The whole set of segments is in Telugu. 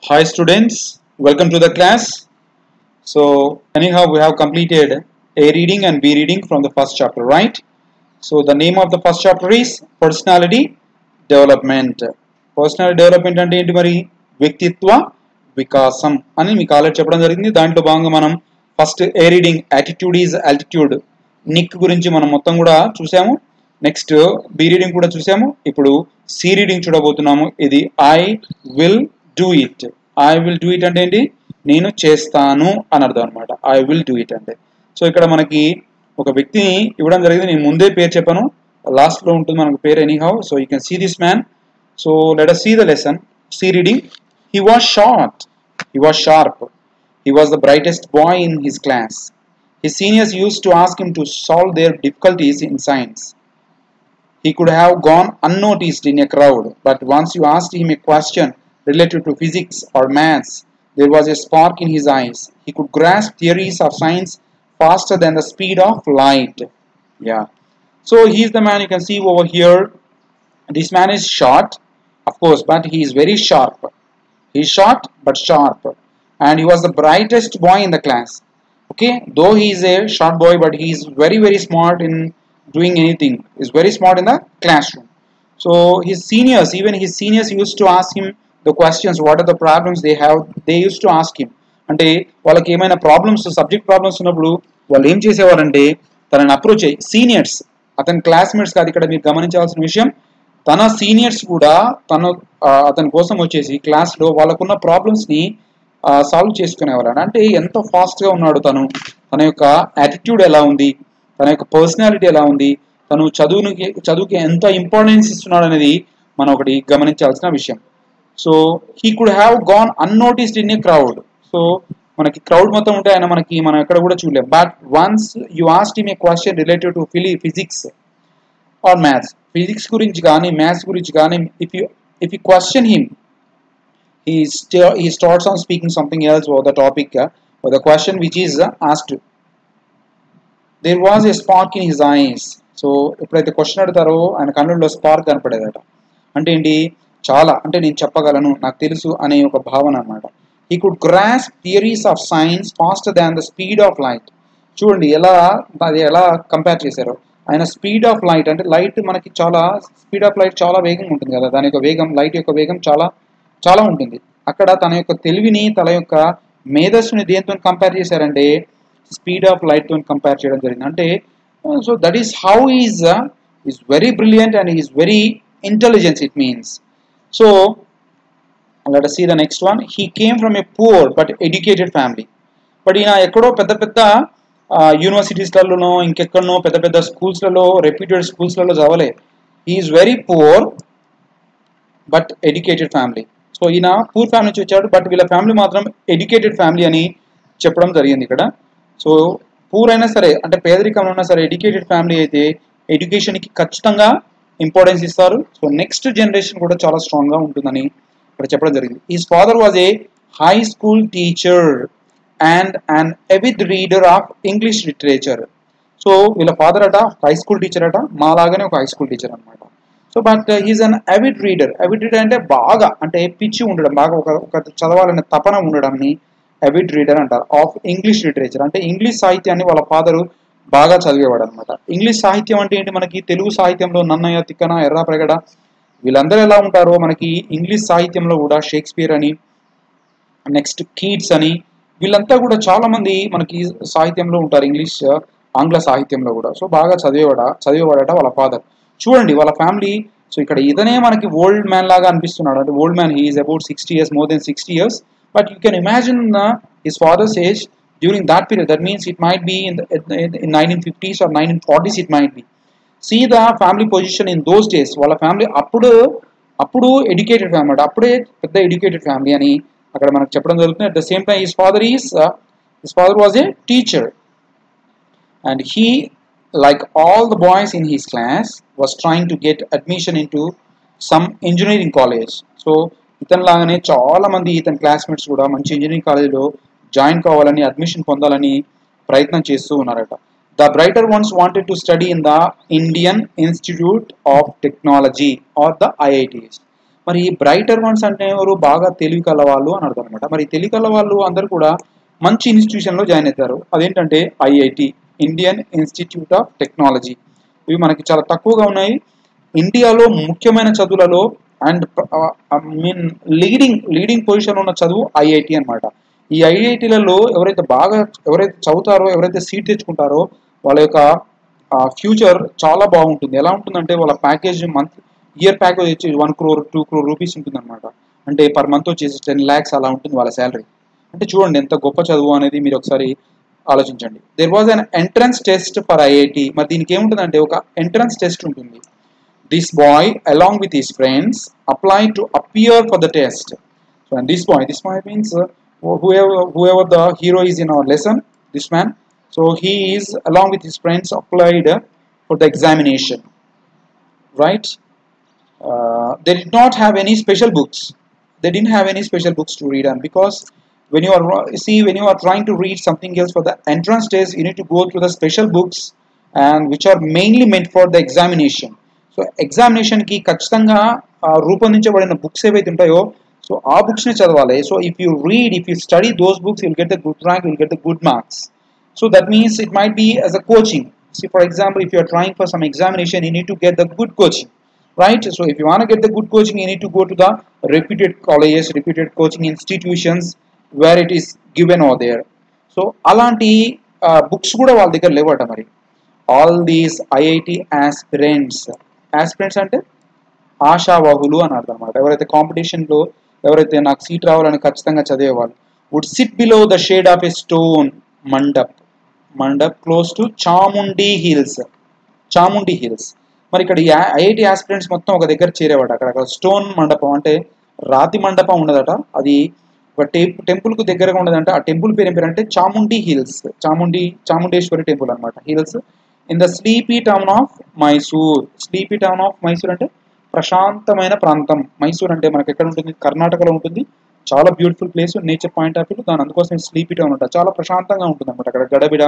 Hi students, welcome to the class. So anyhow we have completed A reading and B reading from the first chapter, right? So the name of the first chapter is Personality Development. Personality Development అంటే ఏంటి మరి వ్యక్తిత్వ వికాసం అని మీకు ఆల్రెడీ చెప్పడం జరిగింది. దాంట్లో భాగంగా మనం first A reading attitude is altitude Nick గురించి మనం మొత్తం కూడా చూసాము. నెక్స్ట్ బి రీడింగ్ కూడా చూసాము. ఇప్పుడు సి రీడింగ్ చూడబోతున్నాము. ఇది I will do it. I will do it అంటే ఏంటి, నేను చేస్తాను అని అర్థం అనమాట. ఐ విల్ డూ ఇట్ అంటే. సో ఇక్కడ మనకి ఒక వ్యక్తిని ఇవ్వడం జరిగింది. నేను ముందే పేరు చెప్పాను, లాస్ట్ లో ఉంటుంది మనకు పేరు anyhow. So you can see this man. So let us see the lesson. See reading. He was short. He was sharp. He was the brightest boy in his class. His seniors used to ask him to solve their difficulties in science. He could have gone unnoticed in a crowd, but once you asked him a question related to physics or maths, there was a spark in his eyes. He could grasp theories of science faster than the speed of light. Yeah. So he is the man you can see over here. This man is short, of course, but he is very sharp. He is short but sharp, and he was the brightest boy in the class. Okay, though he is a short boy, but he is very smart in doing anything. He is very smart in the classroom. So his seniors, even his seniors used to ask him the questions, what are the problems they have. They used to ask him. అంటే వాళ్ళకి ఏమైనా ప్రాబ్లమ్స్, సబ్జెక్ట్ ప్రాబ్లమ్స్ ఉన్నప్పుడు వాళ్ళు ఏం చేసేవారంటే తనని అప్రోచ్ అయ్యి, సీనియర్స్, అతని క్లాస్మేట్స్ కాదు ఇక్కడ మీరు గమనించాల్సిన విషయం, తన సీనియర్స్ కూడా అతని కోసం వచ్చేసి క్లాస్లో వాళ్ళకున్న ప్రాబ్లమ్స్ని సాల్వ్ చేసుకునేవారు. అంటే ఎంత ఫాస్ట్గా ఉన్నాడు తను, తన యొక్క యాటిట్యూడ్ ఎలా ఉంది, తన యొక్క పర్సనాలిటీ ఎలా ఉంది, తను చదువుకి ఎంత ఇంపార్టెన్స్ ఇస్తున్నాడు అనేది మనం ఒకటి గమనించాల్సిన విషయం. So he could have gone unnoticed in a crowd. So మనకి క్రౌడ్ మొత్తం ఉంటే ఆయన మనం ఎక్కడ కూడా చూడలేం. But once you asked him a question related to physics or maths, physics గురించి కానీ మ్యాథ్స్ గురించి కానీ, if you question him, he starts on speaking something else or the topic or the question which is asked. There was a spark in his eyes. So ఎప్పుడైతే క్వశ్చన్ అడుగుతారో ఆయన కళ్ళల్లో స్పార్క్ కనపడేదట. అంటే ఏంటి, చాలా అంటే నేను చెప్పగలను, నాకు తెలుసు అనే ఒక భావన అన్నమాట. He could grasp theories of science faster than the speed of light. చూడండి ఎలా కంపేర్ చేశారో. ఆయన స్పీడ్ ఆఫ్ లైట్ అంటే లైట్ మనకి చాలా స్పీడ్ ఆఫ్ లైట్ చాలా వేగంగా ఉంటుంది కదా, దాని యొక్క వేగం, లైట్ యొక్క వేగం చాలా ఉంటుంది. అక్కడ తన యొక్క తెలివిని, తన యొక్క మేధస్సుని దేంతో కంపేర్ చేశారంటే స్పీడ్ ఆఫ్ లైట్ తో కంపేర్ చేయడం జరిగింది. అంటే so that is how is very brilliant and is very intelligence it means. So let us see the next one. He came from a poor but educated family. But ఈయన ఎక్కడో పెద్ద యూనివర్సిటీస్లలోనో ఇంకెక్కడనో పెద్ద స్కూల్స్లలో, రెప్యూటెడ్ స్కూల్స్లలో చదవలే. He is very poor but educated family. So ఈయన పూర్ ఫ్యామిలీ నుంచి వచ్చాడు, బట్ వీళ్ళ ఫ్యామిలీ మాత్రం ఎడ్యుకేటెడ్ ఫ్యామిలీ అని చెప్పడం జరిగింది ఇక్కడ. సో పూర్ అయినా సరే, అంటే పేదరికంలో ఉన్నా సరే, ఎడ్యుకేటెడ్ ఫ్యామిలీ అయితే ఎడ్యుకేషన్కి ఖచ్చితంగా ఇంపార్టెన్స్ ఇస్తారు. సో నెక్స్ట్ జనరేషన్ కూడా చాలా స్ట్రాంగ్గా ఉంటుందని ఇక్కడ చెప్పడం జరిగింది. His father was a high school teacher and an Avid reader of English literature. So వీళ్ళ ఫాదర్ అట హై స్కూల్ టీచర్ అట, మాలాగానే ఒక హై స్కూల్ టీచర్ అనమాట. So but he's an Avid reader. Avid reader అంటే బాగా, అంటే పిచ్చి ఉండడం, బాగా ఒక చదవాలనే తపన ఉండడంని ఎవిడ్ రీడర్ అంటారు. ఆఫ్ ఇంగ్లీష్ లిటరేచర్ అంటే ఇంగ్లీష్ సాహిత్యాన్ని వాళ్ళ ఫాదరు బాగా చదివేవాడు అనమాట. ఇంగ్లీష్ సాహిత్యం అంటే ఏంటి, మనకి తెలుగు సాహిత్యంలో నన్నయ్య, తిక్కన, ఎర్రాప్రగడ వీళ్ళందరూ ఎలా ఉంటారో మనకి ఇంగ్లీష్ సాహిత్యంలో కూడా షేక్స్పియర్ అని, నెక్స్ట్ కీట్స్ అని, వీళ్ళంతా కూడా చాలా మంది మనకి సాహిత్యంలో ఉంటారు, ఇంగ్లీష్ ఆంగ్ల సాహిత్యంలో కూడా. సో బాగా చదివేవాడట వాళ్ళ ఫాదర్. చూడండి వాళ్ళ ఫ్యామిలీ. సో ఇక్కడ ఇతనే మనకి ఓల్డ్ మ్యాన్ లాగా అనిపిస్తున్నాడు. అంటే old man, he is about 60 years, more than 60 years. But you can imagine his father's age during that period. That means it might be in 1950s or 1940s it might be. See the family position in those days. వాళ్ళ ఫ్యామిలీ అప్పుడు ఎడ్యుకేటెడ్ ఫ్యామిలీ, అప్పుడే పెద్ద ఎడ్యుకేటెడ్ ఫ్యామిలీ అని అక్కడ మనకు చెప్పడం జరుగుతుంది. At the same time his father was a teacher and he, like all the boys in his class, was trying to get admission into some engineering college. So ఇతని లాగానే చాలా మంది ఇతని క్లాస్మేట్స్ కూడా మంచి ఇంజనీరింగ్ కాలేజీలో జాయిన్ కావాలని, అడ్మిషన్ పొందాలని ప్రయత్నం చేస్తూ ఉన్నారట. The brighter ones wanted to study in the Indian Institute of Technology or the IITs. మరి బ్రైటర్ వన్స్ అంటే ఎవరు? బాగా తెలివి కల వాళ్ళు అని అర్థం అనమాట. మరి తెలివి కల వాళ్ళు అందరూ కూడా మంచి ఇన్స్టిట్యూషన్లో జాయిన్ అవుతారు. అదేంటంటే IIT, Indian institute of technology. ఇవి మనకి చాలా తక్కువగా ఉన్నాయి. ఇండియాలో ముఖ్యమైన చదువులలో అండ్ మీన్ లీడింగ్ పొజిషన్ ఉన్న చదువు ఐఐటి అనమాట. ఈ ఐఐటీలలో ఎవరైతే చదువుతారో, ఎవరైతే సీట్ తెచ్చుకుంటారో వాళ్ళ యొక్క ఫ్యూచర్ చాలా బాగుంటుంది. ఎలా ఉంటుందంటే వాళ్ళ ప్యాకేజ్ ఇయర్ ప్యాకేజ్ వచ్చి 1 crore 2 crore రూపీస్ ఉంటుంది అనమాట. అంటే పర్ మంత్ వచ్చేసి 10 lakhs అలా ఉంటుంది వాళ్ళ శాలరీ. అంటే చూడండి ఎంత గొప్ప చదువు అనేది మీరు ఒకసారి ఆలోచించండి. There was an entrance test for IIT. మరి దీనికి ఏముంటుందంటే ఒక ఎంట్రన్స్ టెస్ట్ ఉంటుంది. This boy along with his friends applied to appear for the test. So and this boy means whoever the hero is in our lesson, this man. So he is along with his friends applied for the examination, right? They did not have any special books. They didn't have any special books to read on, because when you are trying to read something else for the entrance test, you need to go through the special books and which are mainly meant for the examination. So ఎగ్జామినేషన్కి ఖచ్చితంగా రూపొందించబడిన బుక్స్ ఏవైతే ఉంటాయో సో ఆ బుక్స్ని చదవాలి. So if you study those books will get the good rank, will get the good marks. So that means it might be as a coaching. See, for example, if you are trying for some examination, you need to get the good coaching, right? So if you want to get the good coaching, you need to go to the reputed colleges, reputed coaching institutions where it is given over there. So అలాంటి బుక్స్ కూడా వాళ్ళ దగ్గర లేవట. మరి ఆల్ దీస్ ఐఐటి ఆస్పిరెంట్స్ అంటే ఆశావాహులు అని అర్థం అనమాట. ఎవరైతే కాంపిటీషన్లో ఎవరైతే నాకు సీట్ రావాలని ఖచ్చితంగా చదివేవాళ్ళు would sit below the shade of a stone mandap close to Chamundi Hills. మరి ఇక్కడ ఐఐటి ఆస్పిరెంట్స్ మొత్తం ఒక దగ్గర చేరేవాడు. అక్కడ స్టోన్ మండపం అంటే రాతి మండపం ఉండదట, అది ఒక టెంపుల్కు దగ్గరగా ఉండదంట. ఆ టెంపుల్ పేరు ఏం పేరు అంటే చాముండి హిల్స్, చాముండేశ్వరి టెంపుల్ అనమాట. Hills in the sleepy town of Mysore అంటే ప్రశాంతమైన ప్రాంతం. మైసూర్ అంటే మనకి ఎక్కడ ఉంటుంది? కర్ణాటకలో ఉంటుంది. చాలా beautiful place nature point of view. దాని అందుకోసం స్లీపీ టౌన్ ఉంటుంది. చాలా ప్రశాంతంగా ఉంటుంది అనమాట. అక్కడ గడబిడ,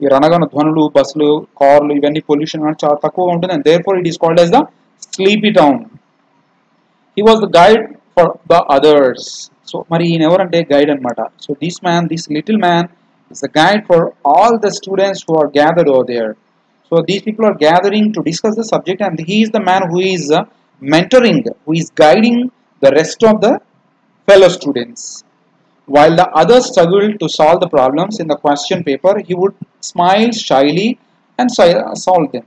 ఈ రణగణ ధ్వనులు, బస్సులు, కార్లు, ఇవన్నీ పొల్యూషన్ అనేది చాలా తక్కువగా ఉంటుంది. And therefore it is called as the sleepy town. He was the guide for the others. So మరి ఈయన ఎవరంటే గైడ్ అనమాట. So this little man is the guide for all the students who are gathered over there. So these people are gathering to discuss the subject, and he is the man who is mentoring, who is guiding the rest of the fellow students. While the others struggled to solve the problems in the question paper, he would smile shyly and solve them.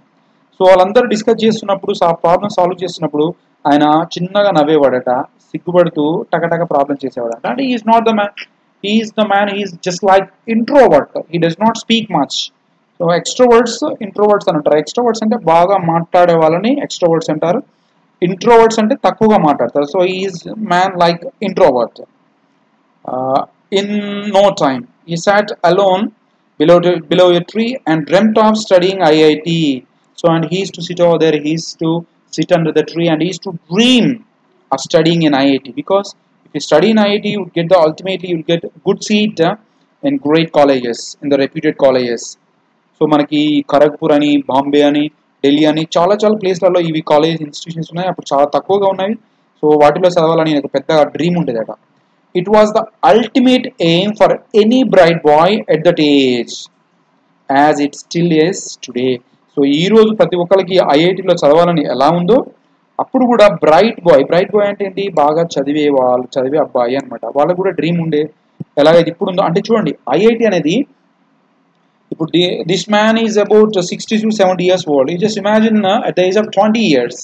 So వాళ్ళందరూ డిస్కస్ చేస్తున్నప్పుడు, ఆ ప్రాబ్లమ్ సాల్వ్ చేస్తున్నప్పుడు ఆయన చిన్నగా నవ్వేవాడట, సిగ్గుపడుతూ టకటక ప్రాబ్లం చేసేవాడట. అంటే he is the man, he is just like introvert. He does not speak much. So introverts అంటారు. Extroverts అంటే బాగా మాట్లాడే వాళ్ళని extroverts అంటారు. Introverts అంటే తక్కువగా మాట్లాడతారు. So he is man like introvert. In no time he sat alone below a tree and dreamt of studying IIT. So and he used to sit over there, he used to sit under the tree and he used to dream of studying in IIT, because if you study in IIT, you will get good seat in great colleges, in the reputed colleges. So మనకి ఖరగ్పూర్ అని, బాంబే అని, ఢిల్లీ అని చాలా ప్లేస్లలో ఇవి కాలేజ్ ఇన్స్టిట్యూషన్స్ ఉన్నాయి. అప్పుడు చాలా తక్కువగా ఉన్నాయి. సో వాటిలో చదవాలని నాకు పెద్ద డ్రీమ్ ఉండేదట. It was the ultimate aim for any bright boy at that age, as it still is today. So ఈ రోజు ప్రతి ఒక్కరికి ఐఐటిలో చదవాలని ఎలా ఉందో అప్పుడు కూడా బ్రైట్ బాయ్ అంటే ఏంటి? బాగా చదివే అబ్బాయి అనమాట. వాళ్ళకు కూడా డ్రీమ్ ఉండే, ఎలాగైతే ఇప్పుడు ఉందో. అంటే చూడండి, ఐఐటి అనేది ఇప్పుడు this man is about 60 to 70 years old. You just imagine at the age of 20 years.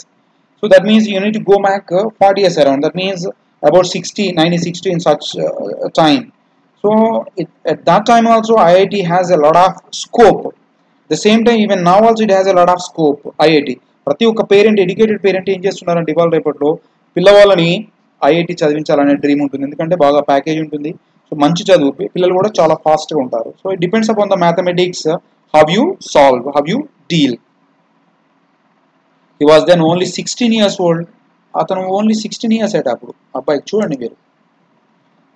So that means you need to go back 40 years around. That means about 60 in such time. So at that time also IIT has a lot of scope. The same time even now also it has a lot of scope. IIT ప్రతి ఒక్క ఎడ్యుకేటెడ్ పేరెంట్ ఏం చేస్తున్నారంటే ఇవాళ రేపట్లో పిల్లవాళ్ళని ఐఐటి చదివించాలనే డ్రీమ్ ఉంటుంది. ఎందుకంటే బాగా ప్యాకేజ్ ఉంటుంది. సో మంచి చదువు, పిల్లలు కూడా చాలా ఫాస్ట్గా ఉంటారు. So it depends upon the mathematics, how you solve, how you deal. He was then only 16 years old. అతను ఓన్లీ 16 years అట అప్పుడు. అబ్బాయి చూడండి మీరు.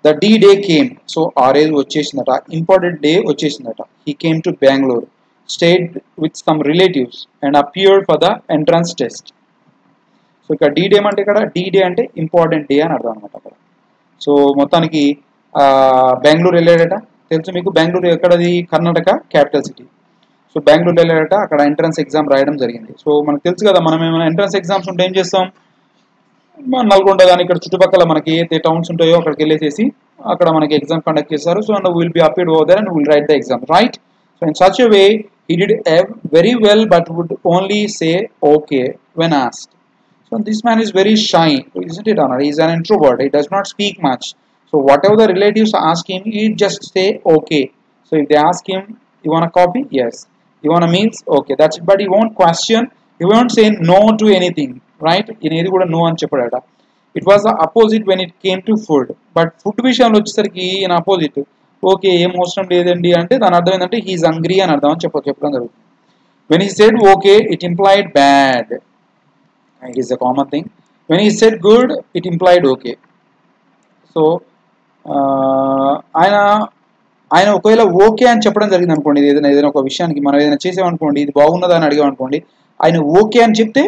The day came. సో ఆ రోజు వచ్చేసిందట, ఇంపార్టెంట్ డే వచ్చేసిందట. He came to Bengaluru, stayed with some relatives and appeared for the entrance test. So ఇక్కడ D-Day అంటే ఇక్కడ D-Day అంటే ఇంపార్టెంట్ డే అని అర్థం అనమాట అక్కడ. సో మొత్తానికి బెంగళూరు వెళ్ళాడట. తెలుసు మీకు బెంగళూరు ఎక్కడది? Karnataka capital city. So Bengaluru వెళ్ళాడట, అక్కడ ఎంట్రన్స్ ఎగ్జామ్ రాయడం జరిగింది. సో మనకు తెలుసు కదా, మనం ఏమైనా ఎంట్రన్స్ ఎగ్జామ్స్ ఉంటే ఏం చేస్తాం, మన నల్గొండ కానీ ఇక్కడ చుట్టుపక్కల మనకి ఏ టౌన్స్ ఉంటాయో అక్కడికి వెళ్ళేసేసి అక్కడ మనకి ఎగ్జామ్ కండక్ట్ చేస్తారు. So and will be appeared over there and will write the exam, right? So in such a way he did very well but would only say okay when asked. So this man is very shy, isn't it, Anna? He is an introvert, he does not speak much. So whatever the relatives ask him, he just say okay. So if they ask him, you want a coffee? Yes. You want a meals? Okay, that's it. But he won't question, he won't say no to anything, right? In ఏది కూడా no అని చెప్పాడట. It was the opposite when it came to food. But food విషయంలో వచ్చేసరికి in opposite, ఓకే ఏం అవసరం లేదండి అంటే దాని అర్థం ఏంటంటే హీఈస్ హంగ్రీ అని అర్థం అని చెప్పడం జరుగుతుంది. When he said okay it implied bad, it is a common thing. When he said good it implied okay. So ఆయన ఒకవేళ ఓకే అని చెప్పడం జరిగింది అనుకోండి, ఏదైనా ఒక విషయానికి మనం ఏదైనా చేసామనుకోండి, ఇది బాగున్నదా అని అడిగామనుకోండి, ఆయన ఓకే అని చెప్తే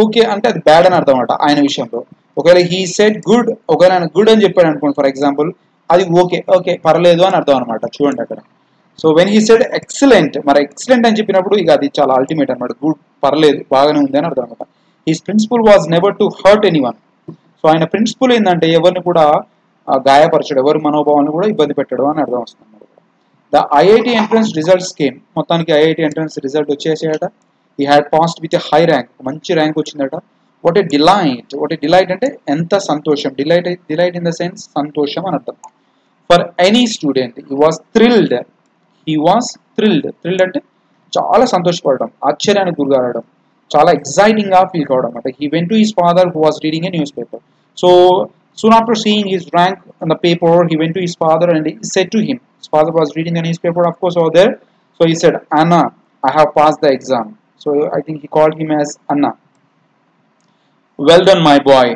ఓకే అంటే అది బ్యాడ్ అని అర్థం అనమాట ఆయన విషయంలో. ఒకవేళ హీ సెడ్ గుడ్, ఒకవేళ ఆయన గుడ్ అని చెప్పాడు అనుకోండి ఫర్ ఎగ్జాంపుల్, అది ఓకే ఓకే పర్లేదు అని అర్థం అనమాట. చూడండి అక్కడ. So when he said excellent, మరి ఎక్సలెంట్ అని చెప్పినప్పుడు ఇక అది చాలా అల్టిమేట్ అనమాట, గుడ్ పర్లేదు బాగానే ఉంది అని అర్థం అనమాట. His principle was never to hurt anyone. So ఆయన ప్రిన్సిపల్ ఏంటంటే ఎవరిని కూడా గాయపరచడం, ఎవరి మనోభావాన్ని కూడా ఇబ్బంది పెట్టడం అని అర్థం వస్తుంది అనమాట. The IIT entrance results came, మొత్తానికి ఐఐటి ఎంట్రన్స్ రిజల్ట్ వచ్చేసాయట. He had passed with a high rank, మంచి ర్యాంక్ వచ్చిందట. What a delight, what a delight అంటే ఎంత సంతోషం, డిలైట్ ఇన్ ద సెన్స్ సంతోషం అని అర్థం. For any student he was thrilled, thrilled అంటే చాలా సంతోషపడడం, ఆశ్చర్యానికి గురికావడం, చాలా ఎక్సైటింగ్ గా ఫీల్ కావడం అంటే. He went to his father who was reading A news paper. So soon after seeing his rank on the paper, he went to his father and he said to him, his father was reading a newspaper of course over there, so he said, Anna, I have passed the exam. So I think he called him as Anna. Well done my boy.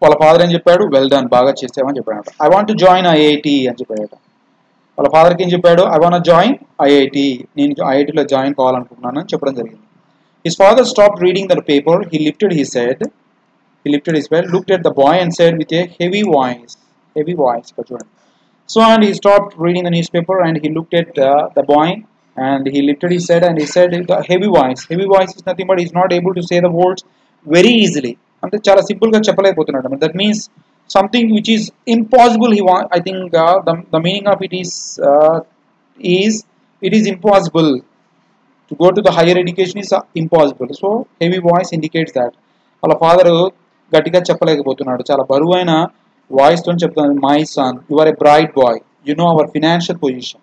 వాళ్ళ ఫాదర్ ఏం చెప్పాడు, వెల్ డన్ బాగా చేసావని చెప్పాడు. I want to join IIT అని చెప్పాడు. వాళ్ళ ఫాదర్కి ఏం చెప్పాడు, ఐ వాంట్ జాయిన్ ఐఐటి, నేను ఐఐటిలో జాయిన్ కావాలనుకుంటున్నాను అని చెప్పడం జరిగింది. His father stop reading the paper, he lifted his head, looked at the boy and said with a heavy voice, so and he stopped reading the newspaper and he looked at the boy and he lifted his head and he said the heavy voice is nothing but he's not able to say the words very easily. అంటే చాలా సింపుల్ గా చెప్పలేకపోతున్నాడు. That means something which is impossible. I think the meaning of it is it is impossible to go to the higher education is impossible. So heavy voice indicates that వాళ్ళ ఫాదర్ గట్టిగా చెప్పలేకపోతున్నాడు, చాలా బరువైన వాయిస్ తో చెప్తున్నాడు, my son you are a bright boy, you know our financial position.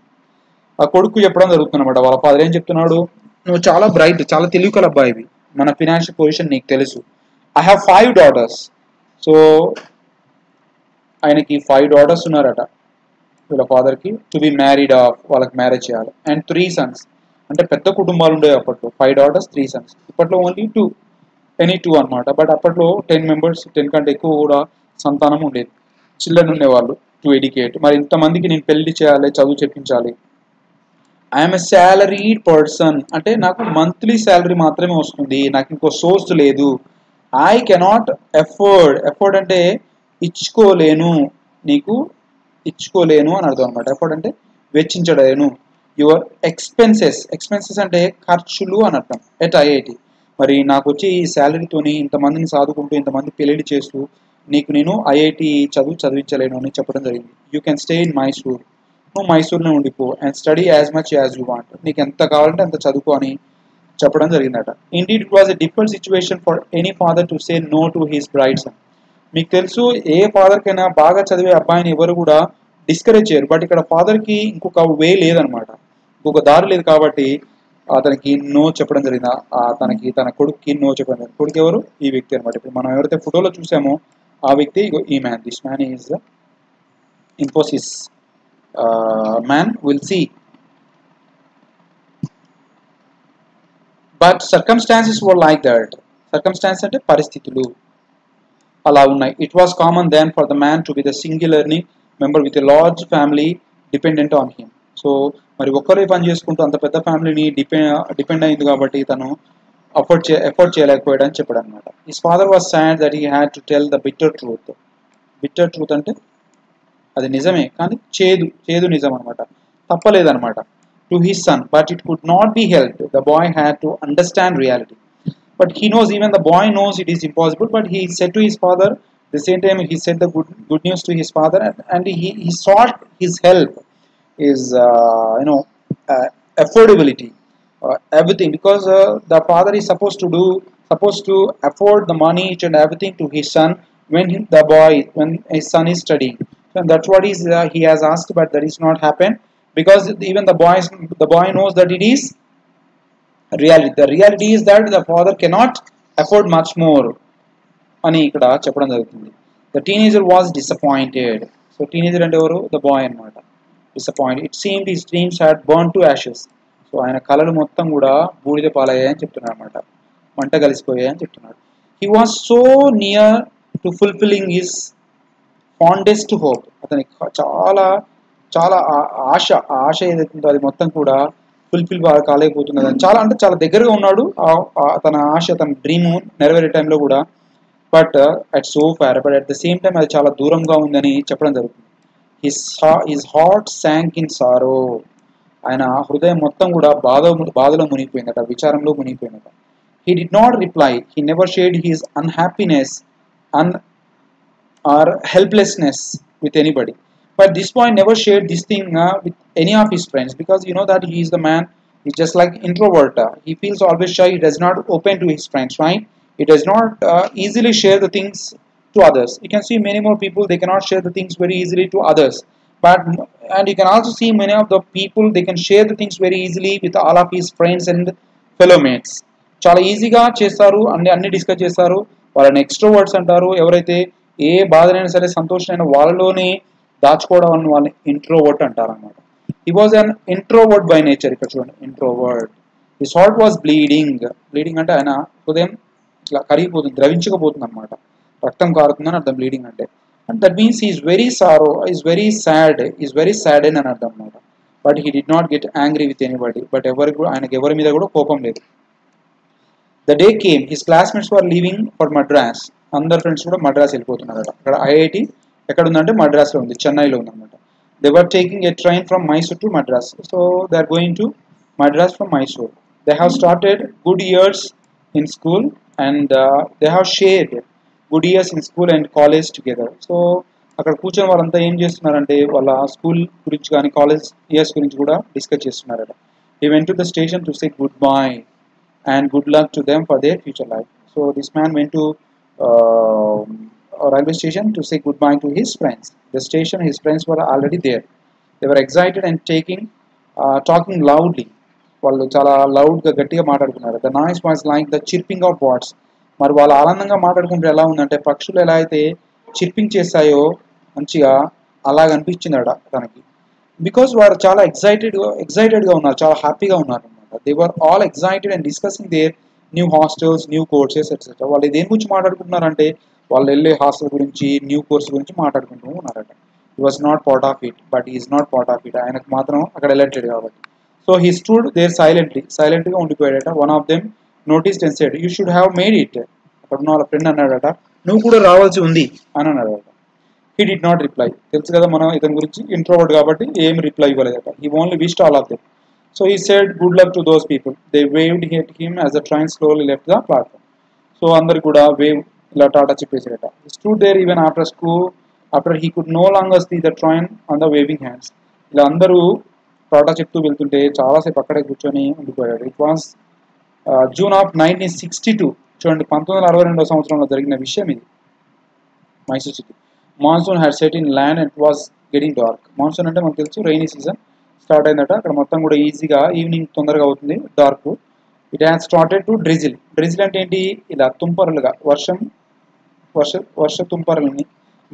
ఆ కొడుకు చెప్పడం జరుగుతుందన్నమాట. వాళ్ళ ఫాదర్ ఏం చెప్తున్నాడు, నువ్వు చాలా బ్రైట్, చాలా తెలివి కల అబ్బాయివి, మన ఫినాన్షియల్ పొజిషన్ నీకు తెలుసు. I have 5 daughters. సో ఆయనకి 5 daughters ఉన్నారట వీళ్ళ ఫాదర్కి, టు బి మ్యారీడ్ ఆఫ్, వాళ్ళకి మ్యారేజ్ చేయాలి. అండ్ 3 sons, అంటే పెద్ద కుటుంబాలు ఉండేవి అప్పట్లో. 5 daughters 3 sons. ఇప్పట్లో ఓన్లీ 2 అనమాట. బట్ అప్పట్లో 10 members, 10 కంటే ఎక్కువ కూడా సంతానం ఉండేది, చిల్డ్రన్ ఉండేవాళ్ళు టు ఎడ్యుకేట్. మరి ఇంతమందికి నేను పెళ్లి చేయాలి, చదువు చెప్పించాలి. ఐఎమ్ ఎ శాలరీడ్ పర్సన్, అంటే నాకు మంత్లీ శాలరీ మాత్రమే వస్తుంది, నాకు ఇంకో సోర్స్ లేదు. ఐ కెనాట్ ఎఫోర్డ్ అంటే ఇచ్చుకోలేను, నీకు ఇచ్చుకోలేను అని అర్థం అనమాట. ఎఫోర్డ్ అంటే వెచ్చించలేను. యువర్ ఎక్స్పెన్సెస్ అంటే ఖర్చులు అని అర్థం ఎట్ ఐఐటి. మరి నాకు వచ్చి ఈ శాలరీతోని ఇంతమందిని సాదుకుంటూ ఇంతమంది పెళ్లి చేస్తూ నీకు నేను ఐఐటి చదివించలేను అని చెప్పడం జరిగింది. You can stay in Mysore, నువ్వు మైసూర్లో ఉండిపో and study as much as you want, నీకు ఎంత కావాలంటే అంత చదువుకో అని చెప్పడం జరిగిందట. Indeed it was a difficult situation for any father to say no to his bright son. మీకు తెలుసు ఏ ఫాదర్కైనా బాగా చదివే అబ్బాయిని ఎవరు కూడా డిస్కరేజ్ చేయరు. బట్ ఇక్కడ ఫాదర్కి ఇంకొక వే లేదనమాట, ఇంకొక దారి లేదు. కాబట్టి అతనికి నో చెప్పడం జరిగింది, తన కొడుక్కి నో చెప్పడం జరిగింది. కొడుకు ఎవరు, ఈ వ్యక్తి అనమాట. ఇప్పుడు మనం ఎవరైతే ఫోటోలో చూసామో ఆ వ్యక్తి ఈ man. This man is the Infosys man, will see. But circumstances were like that. Circumstance అంటే పరిస్థితులు అలా ఉన్నాయి. It was common then for the man to be the single earning member with a large family dependent on him. So మరి ఒక్కరే పని చేసుకుంటూ అంత పెద్ద ఫ్యామిలీని డిపెండ్ అయింది కాబట్టి తను ఎఫర్ట్ చేయలేకపోయాడని చెప్పాడు అనమాట. His father was sad that he had to tell the bitter truth అంటే అది నిజమే కానీ చేదు నిజం అనమాట, తప్పలేదనమాట. To his son but it could not be helped. The boy had to understand reality. But he knows, even the boy knows it is impossible, but he said to his father, the same time he said the good news to his father, and he sought his help, his affordability, everything, because the father is supposed to afford the money each and everything to his son when his son is studying. And that's what he has asked, but that is not happened, because even the boy knows that it is reality. The reality is that the father cannot afford much more అని ఇక్కడ చెప్పడం జరుగుతుంది. The teenager was disappointed. So teenager అంటే ఎవరు? ద బాయ్ అనమాట. Disappointed. It seemed his dreams had burn to Ashes. So ఆయన కళలు మొత్తం కూడా బూడిద పాలయ్యాయని చెప్తున్నాడు అనమాట, మంట కలిసిపోయాయని చెప్తున్నాడు. He was so near to fulfilling his fondest hope. అతనికి చాలా చాలా ఆశ ఏదైతుందో అది మొత్తం కూడా ఫుల్ఫిల్ కాలేకపోతున్నది అని చాలా దగ్గరగా ఉన్నాడు. తన ఆశ, తన డ్రీమ్ నెరవేరే టైంలో కూడా, but at so far, but at the same time అది చాలా దూరంగా ఉందని చెప్పడం జరుగుతుంది. His heart sank in sorrow. ఆయన హృదయం మొత్తం కూడా బాధలో మునిగిపోయిందట, విచారంలో మునిగిపోయిందట. He did not reply. He never shared his unhappiness or helplessness with anybody. But this boy never shared this thing with any of his friends, because you know that he is the man, he's just like introvert. He feels always shy. He does not open to his friends, right? He does not easily share the things to others. You can see many more people, they cannot share the things very easily to others. And you can also see many of the people, they can share the things very easily with all of his friends and fellow mates. చాలా ఈజీగా చేస్తారు, అన్ని డిస్కస్ చేస్తారు. వాళ్ళని ఎక్స్ట్రోవర్ట్స్ అంటారు. ఎవరైతే ఏ బాధనైనా సరే సంతోషమైన వాళ్ళలోనే దాచుకోవడం అని వాళ్ళని ఇంట్రోవర్ట్ అంటారు అనమాట. He was an introvert by nature. ఇక్కడ చూడండి, introvert. His heart was bleeding అంటే ఆయన హృదయం ఇట్లా కరిగిపోతుంది, ద్రవించకపోతుంది అనమాట, రక్తం కారుతుందని అర్థం బ్లీడింగ్ అంటే. And that means is very sad అని అర్థం అనమాట. But he did not get angry with anybody. But ఆయనకి ఎవరి మీద కూడా కోపం లేదు. The day came, his classmates were leaving for Madras. అందరు ఫ్రెండ్స్ కూడా మద్రాస్ వెళ్ళిపోతున్నారట. అక్కడ ఐఐటి ఎక్కడ ఉందంటే మద్రాస్లో ఉంది, చెన్నైలో ఉందన్నమాట. They were taking a train from Mysore to Madras. So they are going to Madras from Mysore. They have started good years in school and they have shared good years in school and college together. So అక్కడ కూర్చొని వాళ్ళంతా ఏం చేస్తున్నారంటే వాళ్ళ స్కూల్ గురించి కానీ కాలేజ్ ఇయర్స్ గురించి కూడా డిస్కస్ చేస్తున్నారట. He went to the station to say good bye and good luck to them for their future life. So this man went to a railway station to say goodbye to his friends. The station, his friends were already there. They were excited and talking loudly. వాళ్ళు చాలా లౌడ్గా గట్టిగా మాట్లాడుకున్నారు. The noise was like the chirping of birds. మరి వాళ్ళు ఆనందంగా మాట్లాడుకుంటే ఎలా ఉందంటే పక్షులు ఎలా అయితే చిర్పింగ్ చేస్తాయో మంచిగా అలాగ అనిపించిందట తనకి. బికాస్ వారు చాలా ఎక్సైటెడ్గా ఉన్నారు, చాలా హ్యాపీగా ఉన్నారు. They were all excited and discussing their new hostels, new courses, etc. వాళ్ళు దేని గురించి మాట్లాడుకుంటున్నారంటే వాళ్ళు వెళ్ళే హాస్టల్ గురించి, న్యూ కోర్స్ గురించి మాట్లాడుకుంటూ ఉన్నారట. He was not part of it, but he is not part of it. ఆయనకు మాత్రం అక్కడ వెళ్ళట్లేదు కాబట్టి. So he stood there silentగా ఉండిపోయాడట. One of them noticed and said, "You should have made it." అక్కడ ఉన్న వాళ్ళ ఫ్రెండ్ అన్నాడట, నువ్వు కూడా రావాల్సి ఉంది అని అన్నాడట. He did not reply. తెలుసు కదా మనం ఇతని గురించి, ఇంట్రోవర్ట్ కాబట్టి ఏం reply ఇవ్వలేదట. He only wished all of them. So he said good luck to those people. They waved at him as the train slowly left the platform. So అందరు కూడా వేవ్ ఇలా Tata చెప్పేసారట. He stood there even after school, after he could no longer see the train on the waving hands. ఇలా అందరూ టాటా చెప్తూ వెళ్తుంటే చాలాసేపు అక్కడే కూర్చొని ఉండిపోయాడు. It was June of 1962. చూడండి, 1962 సంవత్సరంలో జరిగిన విషయం ఇది. Mysore city. Monsoon had set in land and it was getting dark. Monsoon అంటే మనకు తెలుసు రైనీ సీజన్ స్టార్ట్ అయిందట. అక్కడ మొత్తం కూడా ఈజీగా ఈవినింగ్ తొందరగా అవుతుంది, dark. It has started to drizzle. Drizzle అంటే ఏంటి? ఇలా తుంపరలుగా వర్ష తుంపరలని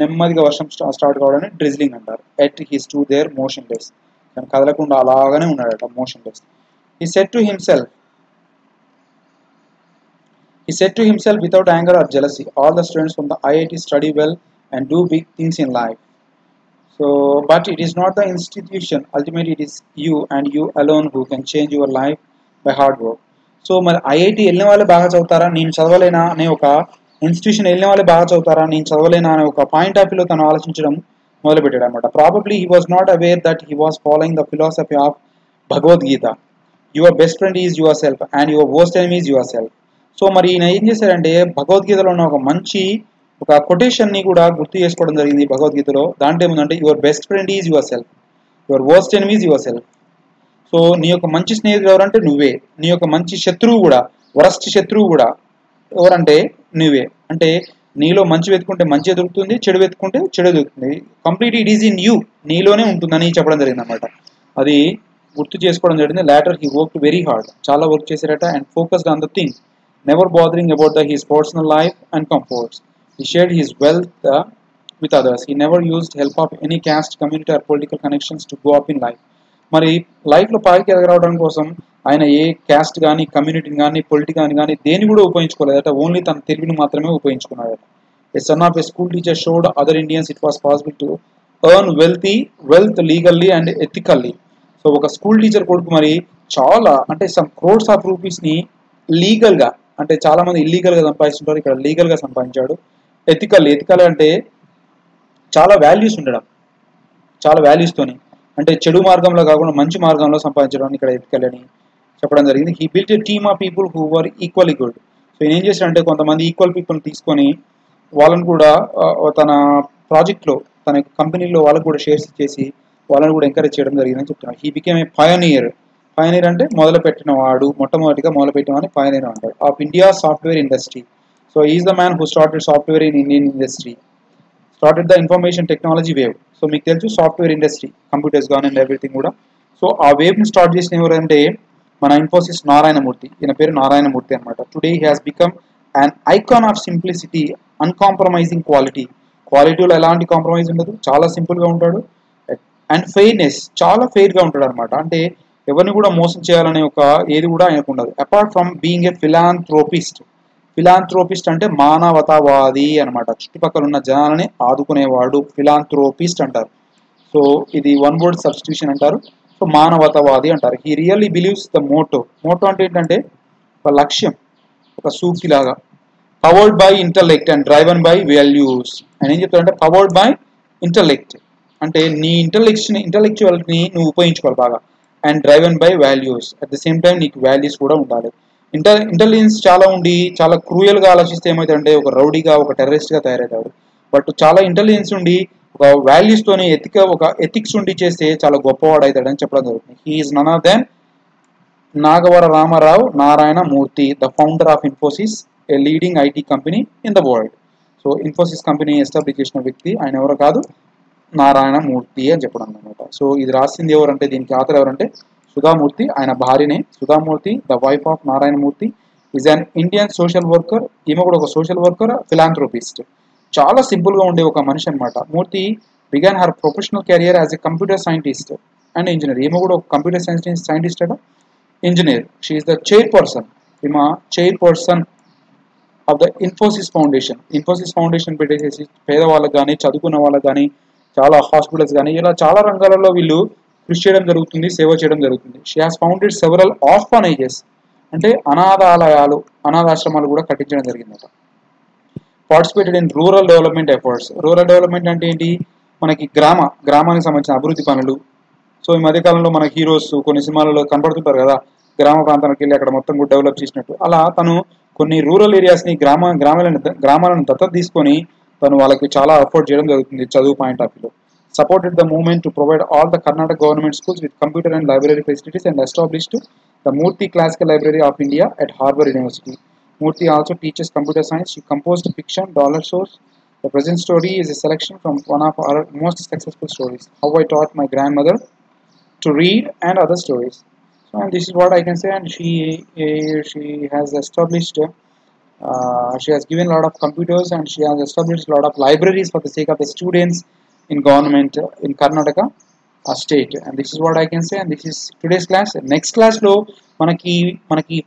నెమ్మదిగా వర్షం స్టార్ట్ కావడాన్ని డ్రిజిలింగ్ అంటారు. At he stood there motionless. కానీ కదలకుండా అలాగనే ఉన్నాడట, motionless. He said to himself without anger or jealousy, all the students from the IIT study well and do big things in life. So, but it is not the institution. Ultimately, it is you and you alone who can change your life by hard work. So మరి ఐఐటి వెళ్ళిన వాళ్ళే బాగా చదువుతారా, నేను చదవలేనా అనే ఒక ఇన్స్టిట్యూషన్ వెళ్ళిన వాళ్ళే బాగా చదువుతారా, నేను చదవలేనా అనే ఒక పాయింట్ ఆఫ్ వ్యూలో తను ఆలోచించడం మొదలుపెట్టాడు అనమాట. Probably he was not aware that he was following the philosophy of Bhagavad Gita. Your best friend is your self and your worst enemy is your self. So మరి ఈయన ఏం చేశారంటే భగవద్గీతలో ఉన్న ఒక మంచి ఒక కొటేషన్ని కూడా గుర్తు చేసుకోవడం జరిగింది భగవద్గీతలో. దాంట్లో ఏముందంటే your best friend is your self, your worst enemy is your self. So నీ యొక్క మంచి స్నేహితుడు ఎవరంటే నువ్వే, నీ యొక్క మంచి శత్రువు కూడా, వరస్ట్ శత్రువు కూడా ఎవరంటే నువ్వే. అంటే నీలో మంచి వెతుకుంటే మంచి దొరుకుతుంది, చెడు వెతుకుంటే చెడు దొరుకుతుంది. Complete it is in you, నీలోనే ఉంటుందని చెప్పడం జరిగింది అనమాట. అది గుర్తు చేసుకోవడం జరిగింది. Later he work very hard, చాలా వర్క్ చేశారట. And focused on the thing, never bothering about the his personal life and comforts. He shared his wealth with others. He never used help of any caste, community or political connections to go up in life. మరి లైఫ్లో పైకి ఎదగరావడం కోసం ఆయన ఏ క్యాస్ట్ కానీ, కమ్యూనిటీని కానీ, పొలిటికల్ కానీ దేని కూడా ఉపయోగించుకోలేదట. ఓన్లీ తన తెలివిని మాత్రమే ఉపయోగించుకున్నాడట. A son of a school teacher showed other Indians it was possible to earn wealth legally and ethically. So ఒక స్కూల్ టీచర్ కొడుకు మరి చాలా అంటే సమ్ క్రోడ్స్ ఆఫ్ రూపీస్ని లీగల్గా, అంటే చాలా మంది ఇల్లీగల్గా సంపాదిస్తుంటారు, ఇక్కడ లీగల్గా సంపాదించాడు. ఎథికల్ అంటే చాలా వాల్యూస్ ఉండడం, చాలా వాల్యూస్తోని, అంటే చెడు మార్గంలో కాకుండా మంచి మార్గంలో సంపాదించడం ఇక్కడ ఎథికల్ అని చెప్పడం జరిగింది. He built a team of people who were equally good. So ఈయన ఏం చేశాడంటే కొంతమంది ఈక్వల్ పీపుల్ని తీసుకొని వాళ్ళని కూడా తన ప్రాజెక్ట్లో, తన కంపెనీలో వాళ్ళకు కూడా షేర్స్ ఇచ్చేసి వాళ్ళని కూడా ఎంకరేజ్ చేయడం జరిగిందని చెప్తున్నాడు. He became a Pioneer. Pioneer అంటే మొదలుపెట్టిన వాడు, మొట్టమొదటిగా మొదలుపెట్టిన వాడిని పయనీర్ అంటారు. Of India software industry. So is the man who started software in Indian industry, started the information technology wave. So మీకు తెలుసు సాఫ్ట్వేర్ ఇండస్ట్రీ, కంప్యూటర్స్ కానీ అండ్ ఎవ్రీథింగ్ కూడా. సో ఆ వేవ్ని స్టార్ట్ చేసిన ఎవరంటే మన ఇన్ఫోసిస్ నారాయణమూర్తి. ఈయన పేరు నారాయణమూర్తి అనమాట. Today he has become an icon of simplicity, uncompromising quality. క్వాలిటీలో ఎలాంటి కాంప్రమైజ్ ఉండదు, చాలా సింపుల్గా ఉంటాడు. అండ్ ఫెయిర్నెస్, చాలా ఫెయిర్గా ఉంటాడు అనమాట. అంటే ఎవరిని కూడా మోసం చేయాలనే ఒక ఏది కూడా ఆయనకు ఉండదు. Apart from being a philanthropist. Philanthropist అంటే మానవతావాది అనమాట, చుట్టుపక్కల ఉన్న జనాలని ఆదుకునేవాడు ఫిలాంథ్రోపిస్ట్ అంటారు. సో ఇది వన్ వర్డ్ సబ్స్టిట్యూషన్ అంటారు. సో మానవతావాది అంటారు. He really believes the motto. Motto అంటే ఏంటంటే ఒక లక్ష్యం, ఒక సూక్తిలాగా. Powered by intellect and driven by values. ఆయన ఏం చెప్తాడంటే పవర్డ్ బై ఇంటలెక్ట్ అంటే నీ ఇంటలెక్చువల్ని నువ్వు ఉపయోగించుకోవాలి బాగా. And driven by values, at the same time నీకు వాల్యూస్ కూడా ఉండాలి. ఇంటెలిజెన్స్ చాలా ఉండి చాలా క్రూయల్గా ఆలోచిస్తే ఏమవుతుందంటే ఒక రౌడీగా, ఒక టెర్రరిస్ట్గా తయారవుతాడు. బట్ చాలా ఇంటెలిజెన్స్ ఉండి ఒక వాల్యూస్తోని ఒక ఎథిక్స్ ఉండి చేస్తే చాలా గొప్పవాడు అవుతాడని చెప్పడం జరుగుతుంది. He is none of then Nagavara Ramarao Narayana Murthy, the founder of Infosys, a leading IT company in the world. So Infosys company establish చేసిన వ్యక్తి ఆయన ఎవరో కాదు, నారాయణ మూర్తి అని చెప్పడం అనమాట. సో ఇది రాసింది ఎవరంటే, దీనికి ఆథర్ ఎవరంటే సుధామూర్తి, ఆయన భార్యనే Sudha Murthy, the wife of Narayana Murthy, is an Indian social worker. ఈమె కూడా ఒక సోషల్ వర్కర్, ఫిలాంథ్రోపిస్ట్. చాలా సింపుల్గా ఉండే ఒక మనిషి అనమాట. Murthy began her professional career as a computer scientist and engineer. ఈమె కూడా ఒక కంప్యూటర్ సైంటిస్ట్ అట, engineer. She is the chairperson, ఈమె chairperson of the Infosys foundation. Infosys foundation పెట్టేసేసి పేదవాళ్ళకి కానీ, చదువుకున్న వాళ్ళకి కానీ, చాలా హాస్పిటల్స్ కానీ, ఇలా చాలా రంగాలలో వీళ్ళు కృషి చేయడం జరుగుతుంది, సేవ చేయడం జరుగుతుంది. She has founded several orphanages అంటే అనాథాలయాలు, అనాథాశ్రమాలు కూడా కట్టించడం జరిగిందట. Participated in rural development efforts. Rural development అంటే ఏంటి, మనకి గ్రామానికి సంబంధించిన అభివృద్ధి పనులు. సో ఈ మధ్యకాలంలో మన హీరోస్ కొన్ని సినిమాలలో కనపడుతుంటారు కదా, గ్రామ ప్రాంతానికి వెళ్ళి అక్కడ మొత్తం కూడా డెవలప్ చేసినట్టు. అలా తను కొన్ని రూరల్ ఏరియాస్ని గ్రామాలను దత్తత తీసుకొని తను వాళ్ళకి చాలా అఫోర్డ్ చేయడం జరుగుతుంది చదువు పాయింట్ ఆఫ్ వ్యూలో. Supported the movement to provide all the Karnataka government schools with computer and library facilities and established the Murthy Classical Library of India at Harvard University. Murthy also teaches computer science. She composed fiction, Dollar Source. The present story is a selection from one of our most successful stories, How I Taught My Grandmother to Read and Other Stories. So, and this is what I can say. And she has established, she has given a lot of computers and she has established a lot of libraries for the sake of the students in government in Karnataka state. And this is what I can say. And this is today's class. Next class lo manaki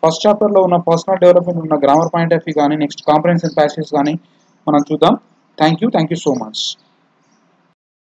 first chapter lo una personal development una grammar point of view gaani next comprehension passages gaani manam chuddam. Thank you so much.